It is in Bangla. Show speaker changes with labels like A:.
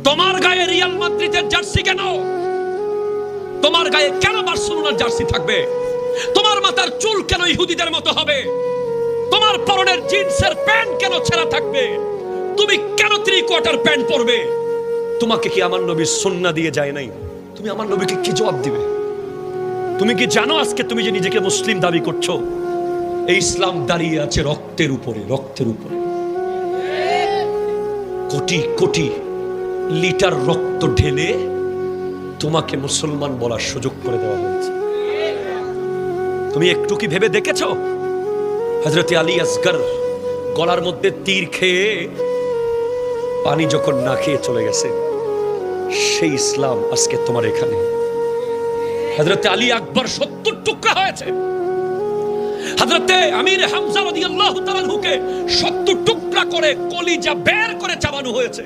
A: তোমার গায়ে রিয়াল মাদ্রিদের জার্সি কেন? তোমার গায়ে কেন বার্সেলোনার জার্সি থাকবে? তোমার মাথার চুল কেন ইহুদিদের মতো হবে? তোমার পরনের জিন্সের প্যান্ট কেন ছেঁড়া থাকবে? তুমি কেন 3/4 প্যান্ট পরবে? তোমাকে কি আমার নবী সুন্নাহ দিয়ে যায় নাই? তুমি আমার নবীকে কি জবাব দিবে? তুমি কি জানো আজকে তুমি যে নিজেকে মুসলিম দাবি করছো, এই ইসলাম দাঁড়িয়ে আছে রক্তের উপরে, রক্তের উপরে। কোটি কোটি লিটার রক্ত ঢেলে তোমাকে মুসলমান বলার সুযোগ করে দেওয়া হয়েছে। তুমি একটু কি ভেবে দেখেছো? হযরত আলী আসগর গলার মধ্যে তীর খেয়ে পানি যখন না খেয়ে চলে গেছে, সেই ইসলাম আজকে তোমার এখানে। হযরত আলী আকবর 70 টুকরা হয়েছে। হযরত আমির হামজা রাদিয়াল্লাহু তাআলা আনহুকে 70 টুকরা করে কলিজা বের করে চাবানো হয়েছে।